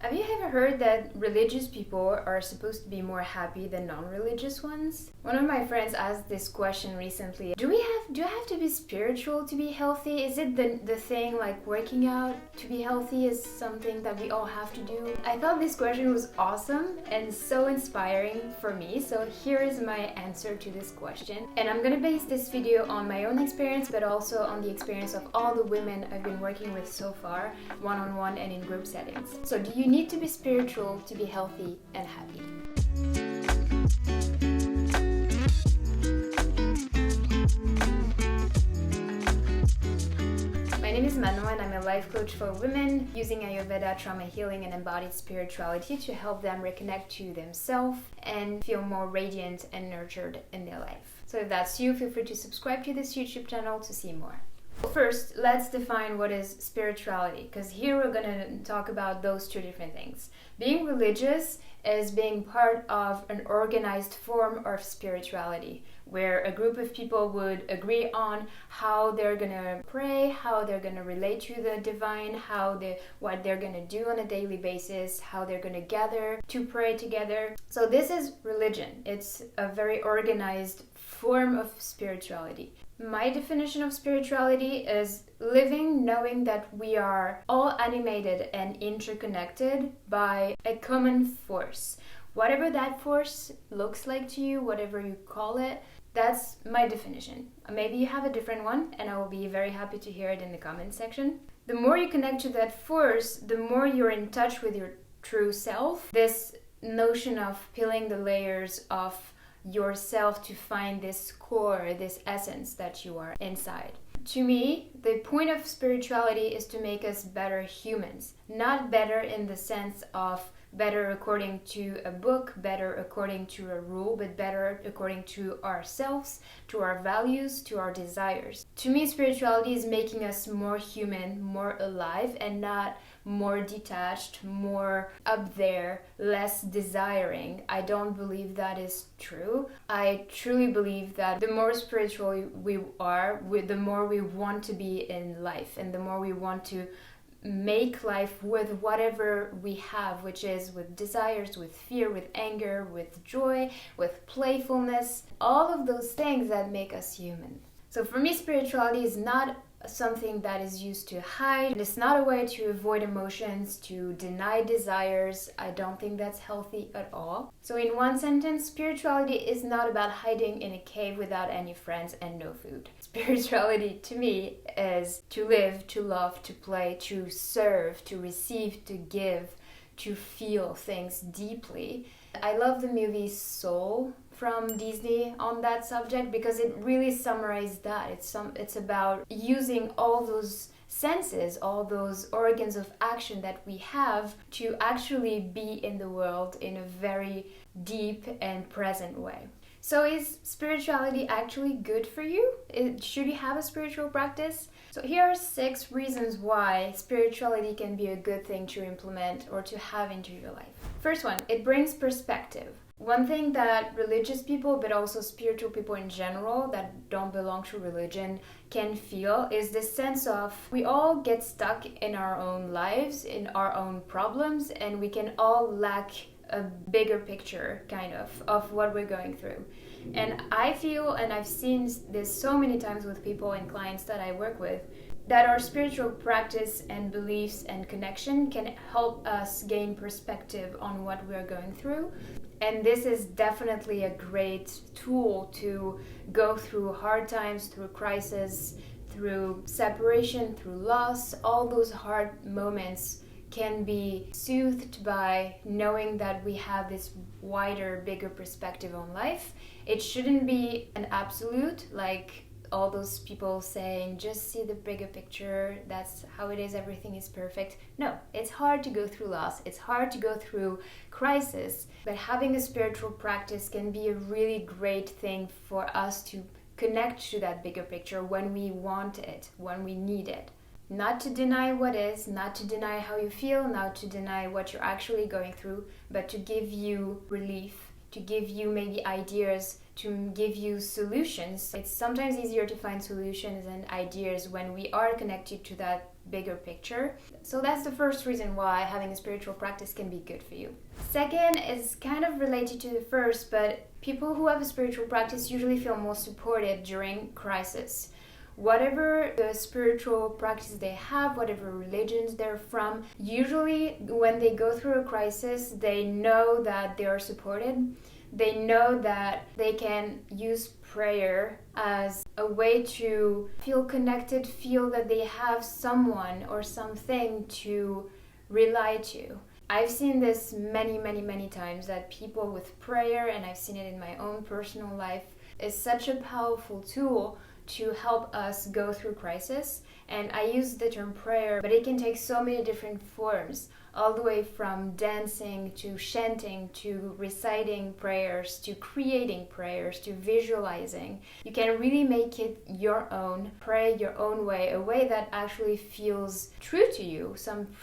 Have you ever heard that religious people are supposed to be more happy than non-religious ones? One of my friends asked this question recently. Do I have to be spiritual to be healthy? Is it the thing like working out to be healthy is something that we all have to do? I thought this question was awesome and so inspiring for me. So here is my answer to this question. And I'm gonna base this video on my own experience, but also on the experience of all the women I've been working with so far, one-on-one and in group settings. So do you need to be spiritual to be healthy and happy? My name is Manon and I'm a life coach for women using Ayurveda, trauma healing and embodied spirituality to help them reconnect to themselves and feel more radiant and nurtured in their life. So if that's you, feel free to subscribe to this YouTube channel to see more. First, let's define what is spirituality, because here we're going to talk about those two different things. Being religious is being part of an organized form of spirituality, where a group of people would agree on how they're going to pray, how they're going to relate to the divine, what they're going to do on a daily basis, how they're going to gather to pray together. So this is religion. It's a very organized form of spirituality. My definition of spirituality is living knowing that we are all animated and interconnected by a common force. Whatever that force looks like to you, whatever you call it, that's my definition. Maybe you have a different one, and I will be very happy to hear it in the comment section. The more you connect to that force, the more you're in touch with your true self. This notion of peeling the layers of yourself to find this core, this essence that you are inside. To me, the point of spirituality is to make us better humans. Not better in the sense of better according to a book, better according to a rule, but better according to ourselves, to our values, to our desires. To me, spirituality is making us more human, more alive, and not more detached, more up there, less desiring. I don't believe that is true. I truly believe that the more spiritual we are, the more we want to be in life, and the more we want to make life with whatever we have, which is with desires, with fear, with anger, with joy, with playfulness, all of those things that make us human. So for me, spirituality is not something that is used to hide. It's not a way to avoid emotions, to deny desires. I don't think that's healthy at all. So in one sentence, spirituality is not about hiding in a cave without any friends and no food. Spirituality to me is to live, to love, to play, to serve, to receive, to give, to feel things deeply. I love the movie Soul from Disney on that subject because it really summarized that. It's about using all those senses, all those organs of action that we have to actually be in the world in a very deep and present way. So is spirituality actually good for you? Should you have a spiritual practice? So here are 6 reasons why spirituality can be a good thing to implement or to have into your life. First one, it brings perspective. One thing that religious people, but also spiritual people in general that don't belong to religion can feel is this sense of we all get stuck in our own lives, in our own problems, and we can all lack a bigger picture kind of what we're going through. And I feel, and I've seen this so many times with people and clients that I work with, that our spiritual practice and beliefs and connection can help us gain perspective on what we're going through. And this is definitely a great tool to go through hard times, through crisis, through separation, through loss. All those hard moments can be soothed by knowing that we have this wider, bigger perspective on life. It shouldn't be an absolute, like all those people saying, just see the bigger picture, that's how it is, everything is perfect. No, it's hard to go through loss, it's hard to go through crisis, but having a spiritual practice can be a really great thing for us to connect to that bigger picture when we want it, when we need it. Not to deny what is, not to deny how you feel, not to deny what you're actually going through, but to give you relief, to give you maybe ideas, to give you solutions. It's sometimes easier to find solutions and ideas when we are connected to that bigger picture. So that's the first reason why having a spiritual practice can be good for you. Second is kind of related to the first, but people who have a spiritual practice usually feel more supported during crisis. Whatever the spiritual practice they have, whatever religions they're from, usually when they go through a crisis, they know that they are supported. They know that they can use prayer as a way to feel connected, feel that they have someone or something to rely to. I've seen this many times, that people with prayer, and I've seen it in my own personal life, is such a powerful tool to help us go through crisis. And I use the term prayer, but it can take so many different forms, all the way from dancing to chanting to reciting prayers to creating prayers to visualizing. You can really make it your own, pray your own way, a way that actually feels true to you.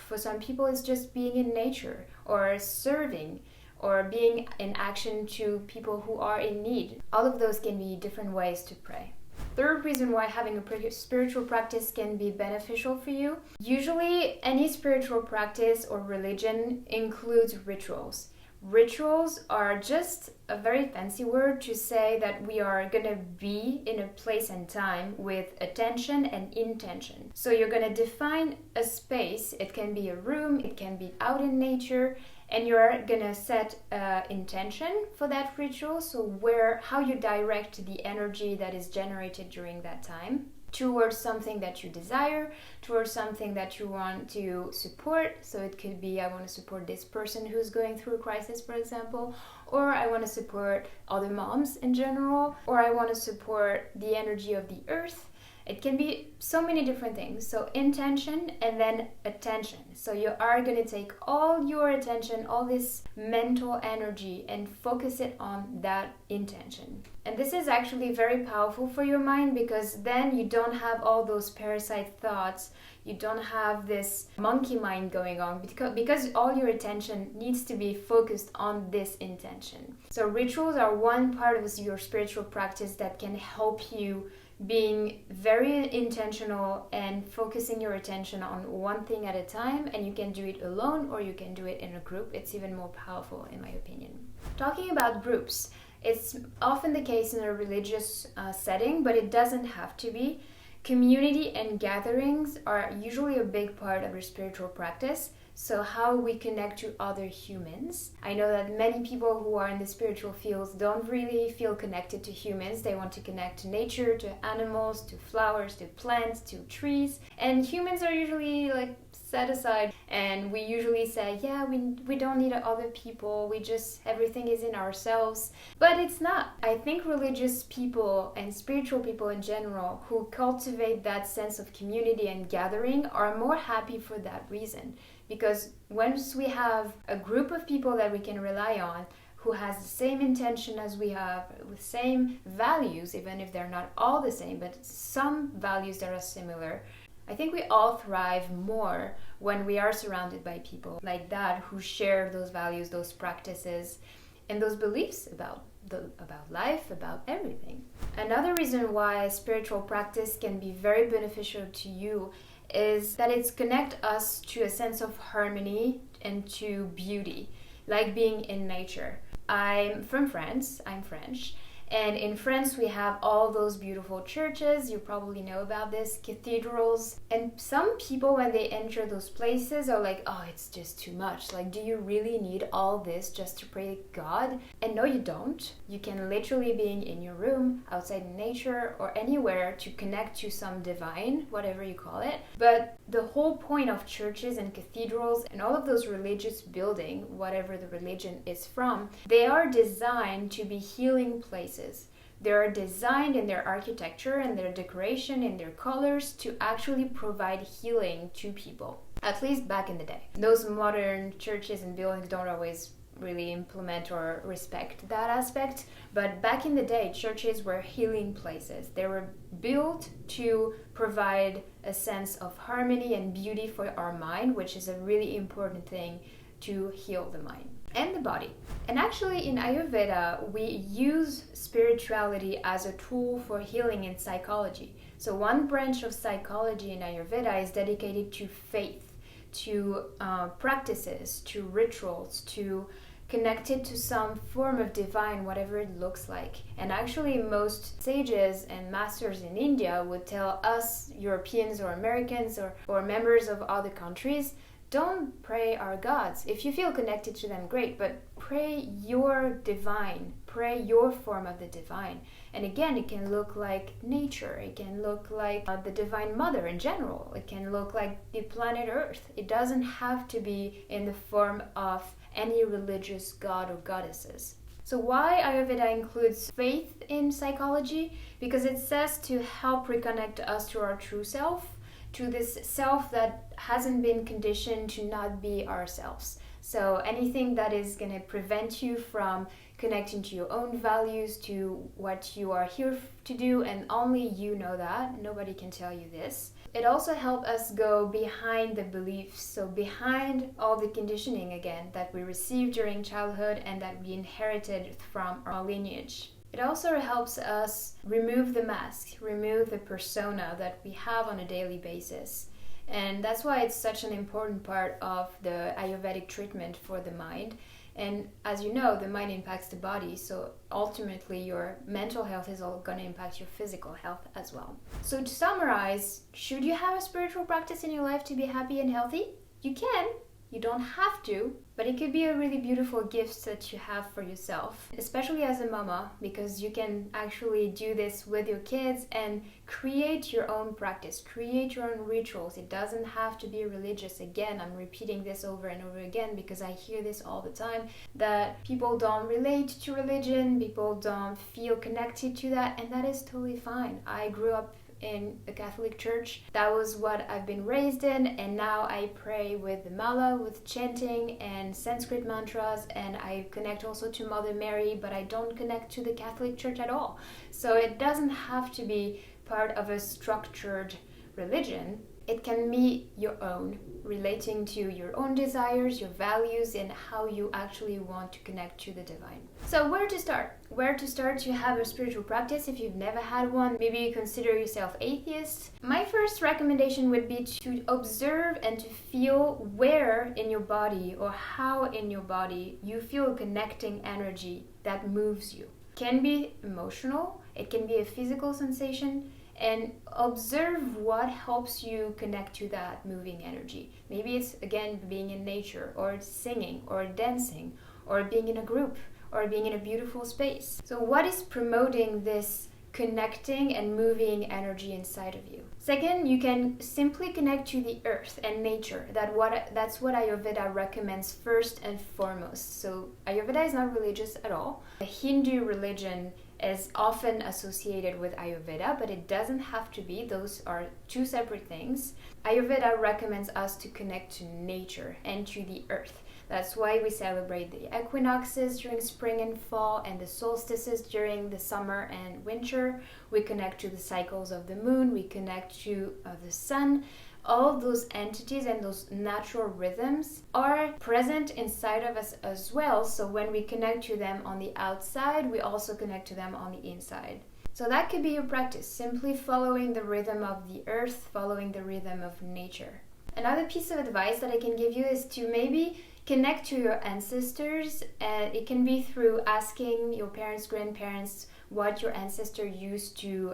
For some people it's just being in nature or serving or being in action to people who are in need. All of those can be different ways to pray. Third reason why having a spiritual practice can be beneficial for you. Usually, any spiritual practice or religion includes rituals. Rituals are just a very fancy word to say that we are going to be in a place and time with attention and intention. So you're going to define a space. It can be a room, it can be out in nature, and you're gonna set intention for that ritual. So how you direct the energy that is generated during that time towards something that you desire, towards something that you want to support. So it could be, I want to support this person who's going through a crisis, for example, or I want to support other moms in general, or I want to support the energy of the earth. It can be so many different things. So intention and then attention. So you are going to take all your attention, all this mental energy, and focus it on that intention. And this is actually very powerful for your mind, because then you don't have all those parasite thoughts. You don't have this monkey mind going on, because all your attention needs to be focused on this intention. So rituals are one part of your spiritual practice that can help you being very intentional and focusing your attention on one thing at a time. And you can do it alone or you can do it in a group. It's even more powerful, in my opinion. Talking about groups, it's often the case in a religious setting, but it doesn't have to be. Community and gatherings are usually a big part of your spiritual practice. So how we connect to other humans. I know that many people who are in the spiritual fields don't really feel connected to humans. They want to connect to nature, to animals, to flowers, to plants, to trees. And humans are usually set aside, and we usually say, yeah, we don't need other people, everything is in ourselves. But it's not. I think religious people and spiritual people in general who cultivate that sense of community and gathering are more happy for that reason. Because once we have a group of people that we can rely on, who has the same intention as we have, with same values, even if they're not all the same, but some values that are similar, I think we all thrive more when we are surrounded by people like that who share those values, those practices, and those beliefs about life, about everything. Another reason why spiritual practice can be very beneficial to you is that it's connect us to a sense of harmony and to beauty, like being in nature. I'm from France, I'm French, and in France we have all those beautiful churches, you probably know about this, cathedrals, and some people when they enter those places are like, oh, it's just too much. Do you really need all this just to pray God? And no, you don't. You can literally be in your room, outside in nature, or anywhere to connect to some divine, whatever you call it. But the whole point of churches and cathedrals and all of those religious buildings, whatever the religion is from, they are designed to be healing places. They are designed in their architecture and their decoration and their colors to actually provide healing to people, at least back in the day. Those modern churches and buildings don't always really implement or respect that aspect, but back in the day, churches were healing places. They were built to provide a sense of harmony and beauty for our mind, which is a really important thing to heal the mind and the body. And actually in Ayurveda, we use spirituality as a tool for healing in psychology. So one branch of psychology in Ayurveda is dedicated to faith, to practices, to rituals, to connected to some form of divine, whatever it looks like. And actually most sages and masters in India would tell us Europeans or Americans or members of other countries, don't pray our gods. If you feel connected to them, great, but pray your divine, pray your form of the divine. And again, it can look like nature, it can look like the Divine Mother in general, it can look like the planet Earth. It doesn't have to be in the form of any religious god or goddesses. So why Ayurveda includes faith in psychology? Because it says to help reconnect us to our true self, to this self that hasn't been conditioned to not be ourselves. So anything that is going to prevent you from connecting to your own values, to what you are here to do, and only you know that, nobody can tell you this. It also helps us go behind the beliefs, so behind all the conditioning again that we received during childhood and that we inherited from our lineage. It also helps us remove the mask, remove the persona that we have on a daily basis. And that's why it's such an important part of the Ayurvedic treatment for the mind. And as you know, the mind impacts the body, so ultimately your mental health is all going to impact your physical health as well. So to summarize, should you have a spiritual practice in your life to be happy and healthy? You can. You don't have to, but it could be a really beautiful gift that you have for yourself, especially as a mama, because you can actually do this with your kids and create your own practice, create your own rituals. It doesn't have to be religious. Again, I'm repeating this over and over again because I hear this all the time, that people don't relate to religion, people don't feel connected to that, and that is totally fine. I grew up in the Catholic Church. That was what I've been raised in, and now I pray with the mala, with chanting and Sanskrit mantras, and I connect also to Mother Mary, but I don't connect to the Catholic Church at all. So it doesn't have to be part of a structured religion. It can be your own, relating to your own desires, your values, and how you actually want to connect to the divine. So where to start? Where to start to have a spiritual practice if you've never had one? Maybe you consider yourself atheist. My first recommendation would be to observe and to feel where in your body or how in your body you feel a connecting energy that moves you. It can be emotional, it can be a physical sensation, and observe what helps you connect to that moving energy. Maybe it's, again, being in nature, or it's singing, or dancing, or being in a group, or being in a beautiful space. So what is promoting this connecting and moving energy inside of you? Second, you can simply connect to the earth and nature. That's what Ayurveda recommends first and foremost. So Ayurveda is not religious at all. The Hindu religion is often associated with Ayurveda, but it doesn't have to be. Those are two separate things. Ayurveda recommends us to connect to nature and to the earth. That's why we celebrate the equinoxes during spring and fall, and the solstices during the summer and winter. We connect to the cycles of the moon, we connect to the sun. All those entities and those natural rhythms are present inside of us as well. So when we connect to them on the outside, we also connect to them on the inside. So that could be your practice, simply following the rhythm of the earth, following the rhythm of nature. Another piece of advice that I can give you is to maybe connect to your ancestors. It can be through asking your parents, grandparents, what your ancestor used to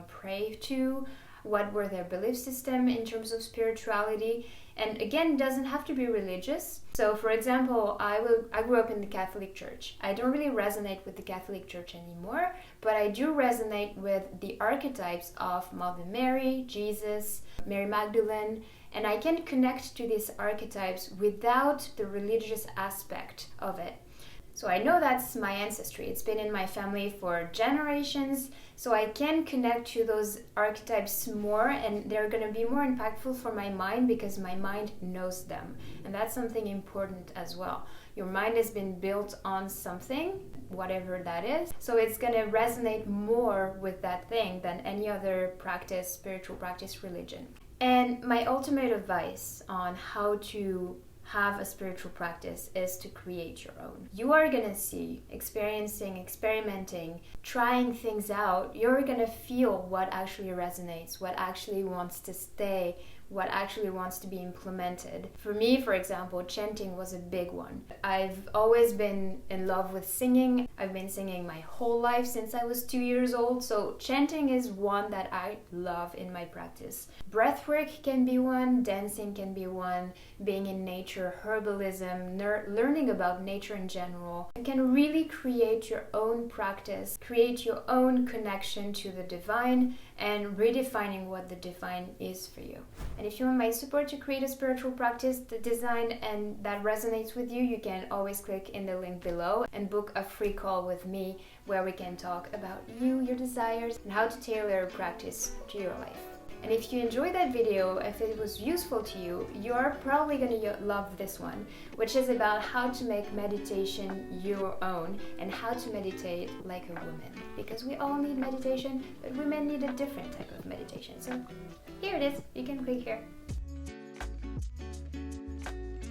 pray to, what were their belief system in terms of spirituality. And again, it doesn't have to be religious. So for example, I grew up in the Catholic Church. I don't really resonate with the Catholic Church anymore, but I do resonate with the archetypes of Mother Mary, Jesus, Mary Magdalene, and I can connect to these archetypes without the religious aspect of it. So I know that's my ancestry. It's been in my family for generations, so I can connect to those archetypes more, and they're going to be more impactful for my mind because my mind knows them. And that's something important as well. Your mind has been built on something, whatever that is, so it's going to resonate more with that thing than any other practice, spiritual practice, religion. And my ultimate advice on how to have a spiritual practice is to create your own. You are gonna see, experiencing, experimenting, trying things out, you're gonna feel what actually resonates, what actually wants to stay, what actually wants to be implemented. For me, for example, chanting was a big one. I've always been in love with singing. I've been singing my whole life since I was 2 years old, so chanting is one that I love in my practice. Breathwork can be one, dancing can be one, being in nature, herbalism, learning about nature in general. You can really create your own practice, create your own connection to the divine, and redefining what the divine is for you. And if you want my support to create a spiritual practice, the design and that resonates with you, you can always click in the link below and book a free call with me where we can talk about you, your desires, and how to tailor a practice to your life. And if you enjoyed that video, if it was useful to you, you're probably going to love this one, which is about how to make meditation your own and how to meditate like a woman. Because we all need meditation, but women need a different type of meditation. So here it is, you can click here.